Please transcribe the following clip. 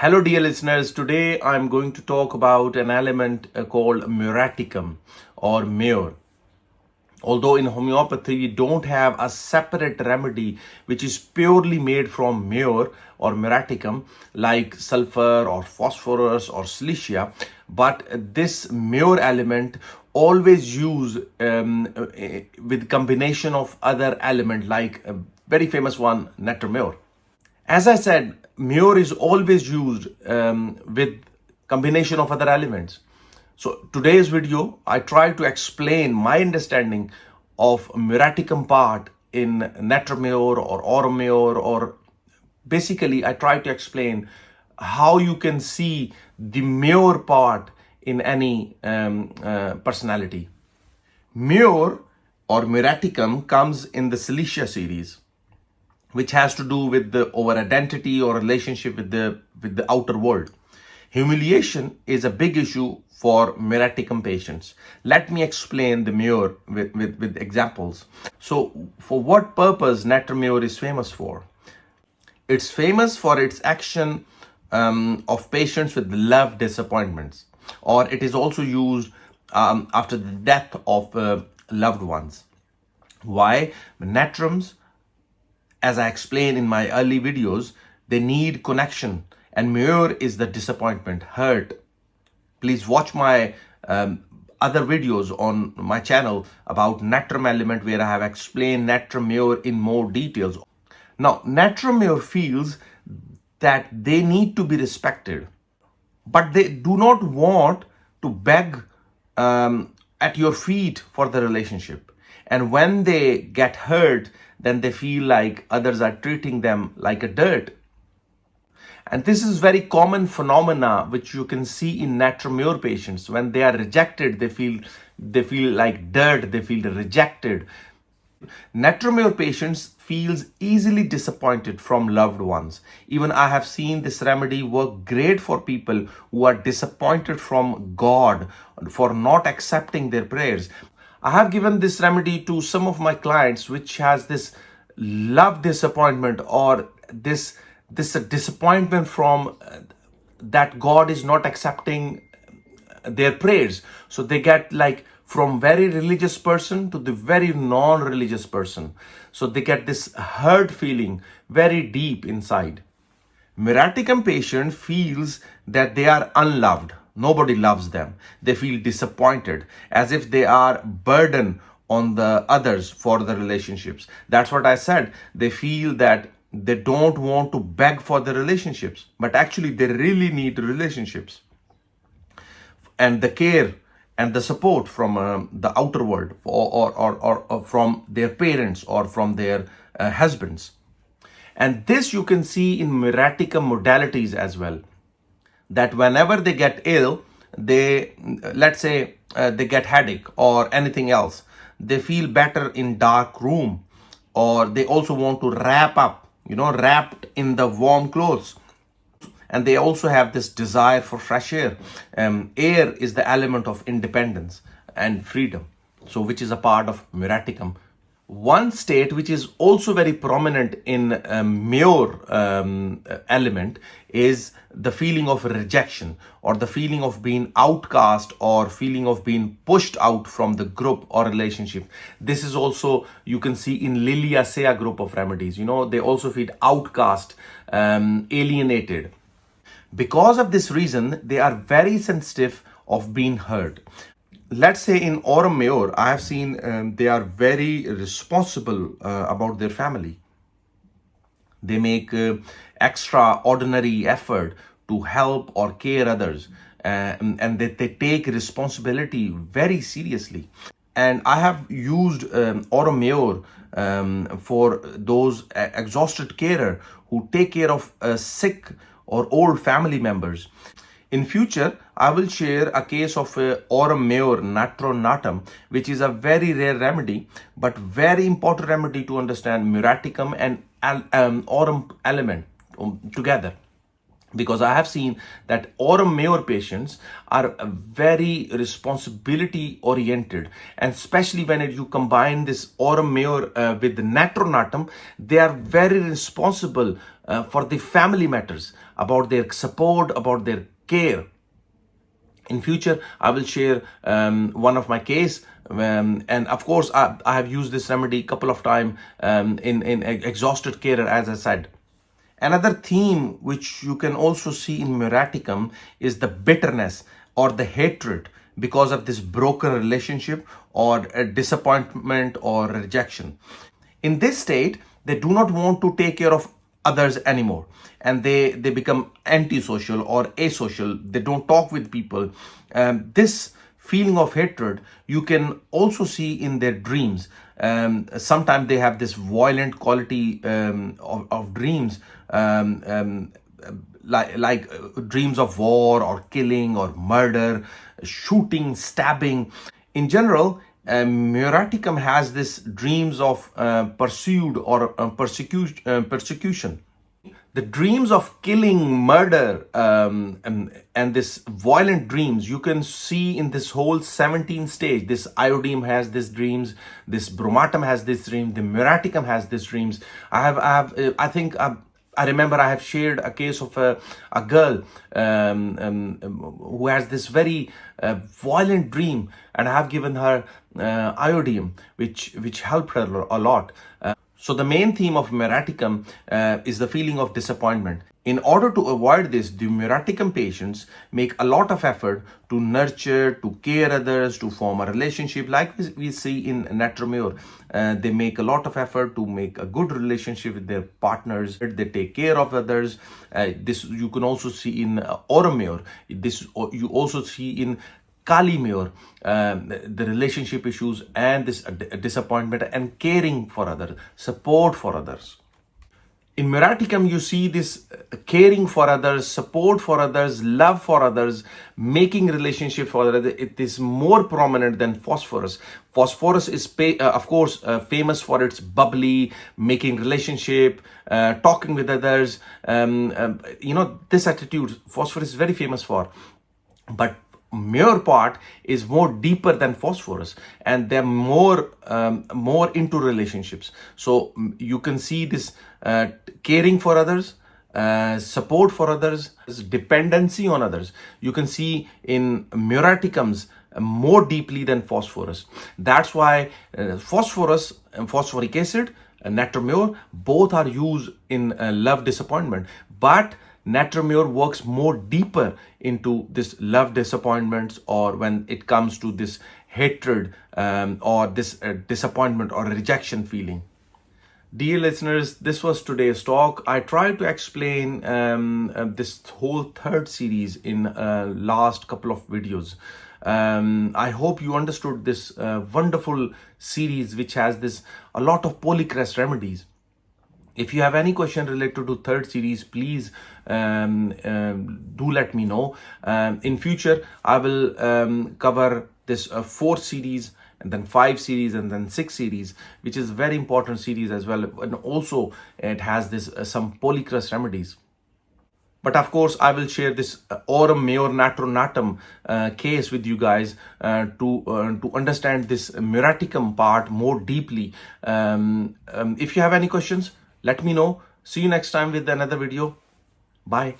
Hello dear listeners, today I'm going to talk about an element called Muriaticum or mur. Although in homeopathy we don't have a separate remedy which is purely made from mur or Muriaticum like sulfur or phosphorus or silicia, but this mur element always used with combination of other element like a very famous one, Natrum-mur. As I said, mur is always used with combination of other elements. So today's video, I try to explain my understanding of Muriaticum part in Natrum-mur or Aurum-mur, or basically I try to explain how you can see the mur part in any personality. Mur or Muriaticum comes in the Silicia series, which has to do with our identity or relationship with the outer world. Humiliation is a big issue for Muriaticum patients. Let me explain the mur with examples. So, for what purpose Natrum-mur is famous for? It's famous for its action of patients with love disappointments, or it is also used after the death of loved ones. Why? Natrums, as I explained in my early videos, they need connection, and mur is the disappointment, hurt. Please watch my other videos on my channel about natrum element, where I have explained natrum-mur in more details. Now, natrum-mur feels that they need to be respected, but they do not want to beg at your feet for the relationship. And when they get hurt, then they feel like others are treating them like a dirt. And this is very common phenomena which you can see in Natrum-mur patients. When they are rejected, they feel like dirt, they feel rejected. Natrum-mur patients feels easily disappointed from loved ones. Even I have seen this remedy work great for people who are disappointed from God for not accepting their prayers. I have given this remedy to some of my clients which has this love disappointment, or this disappointment from that God is not accepting their prayers. So they get like from very religious person to the very non-religious person. So they get this hurt feeling very deep inside. Muriaticum patient feels that they are unloved. Nobody loves them. They feel disappointed, as if they are burden on the others for the relationships. That's what I said. They feel that they don't want to beg for the relationships, but actually they really need relationships and the care and the support from the outer world, or from their parents or from their husbands. And this you can see in Muriaticum modalities as well, that whenever they get ill, they, let's say they get headache or anything else, they feel better in dark room, or they also want to wrap up, wrapped in the warm clothes. And they also have this desire for fresh air. Air is the element of independence and freedom, so which is a part of Muriaticum. One state which is also very prominent in mur element is the feeling of rejection, or the feeling of being outcast, or feeling of being pushed out from the group or relationship. This is also, you can see in Liliaceae group of remedies. They also feel outcast, alienated. Because of this reason, they are very sensitive of being hurt. Let's say in Aurum-mur, I have seen they are very responsible about their family. They make extraordinary effort to help or care others, and they take responsibility very seriously. And I have used Aurum-mur for those exhausted carer who take care of sick or old family members. In future, I will share a case of Aurum-mur natronatum, which is a very rare remedy, but very important remedy to understand Muriaticum and Aurum element together. because I have seen that Aurum-mur patients are very responsibility oriented, and especially when you combine this Aurum-mur with the Natrum-natum, they are very responsible for the family matters, about their support, about their care. In future, I will share one of my case, and of course, I have used this remedy a couple of times in exhausted care, as I said. Another theme which you can also see in Muriaticum is the bitterness or the hatred because of this broken relationship or a disappointment or rejection. In this state, they do not want to take care of others anymore, and they become antisocial or asocial. They don't talk with people. This feeling of hatred you can also see in their dreams. Sometimes they have this violent quality of dreams, like dreams of war or killing or murder, shooting, stabbing. In general, Muriaticum has this dreams of pursued or persecution. The dreams of killing, murder, and this violent dreams you can see in this whole 17 stage. This iodine has these dreams, this bromatum has this dream, the Muriaticum has these dreams. I remember I have shared a case of a girl who has this very violent dream, and I have given her iodine, which helped her a lot. So the main theme of Muriaticum is the feeling of disappointment. In order to avoid this, the Muriaticum patients make a lot of effort to nurture, to care others, to form a relationship, like we see in Natrum-mur. They make a lot of effort to make a good relationship with their partners. They take care of others. This you can also see in Aurum-mur. This you also see in Kali-mur, the relationship issues and this disappointment and caring for others, support for others. In Muriaticum, you see this caring for others, support for others, love for others, making relationship for others. It is more prominent than Phosphorus. Phosphorus is, of course, famous for its bubbly, making relationship, talking with others. This attitude, Phosphorus is very famous for. But Mur part is more deeper than Phosphorus, and they're more into relationships. So you can see this caring for others, support for others, dependency on others. You can see in Muriaticums more deeply than Phosphorus. That's why Phosphorus and phosphoric acid and Natrum-mur both are used in love disappointment, but Natrum-mur works more deeper into this love disappointments, or when it comes to this hatred or this disappointment or rejection feeling. Dear listeners, this was today's talk. I tried to explain this whole third series in last couple of videos. I hope you understood this wonderful series which has a lot of polycrest remedies. If you have any question related to third series, please do let me know. In future, I will cover this 4 series, and then 5 series, and then 6 series, which is very important series as well. And also it has some polycrest remedies. But of course, I will share this Aurum-mur Natrum-natum case with you guys to understand this Muriaticum part more deeply. If you have any questions, let me know. See you next time with another video. Bye.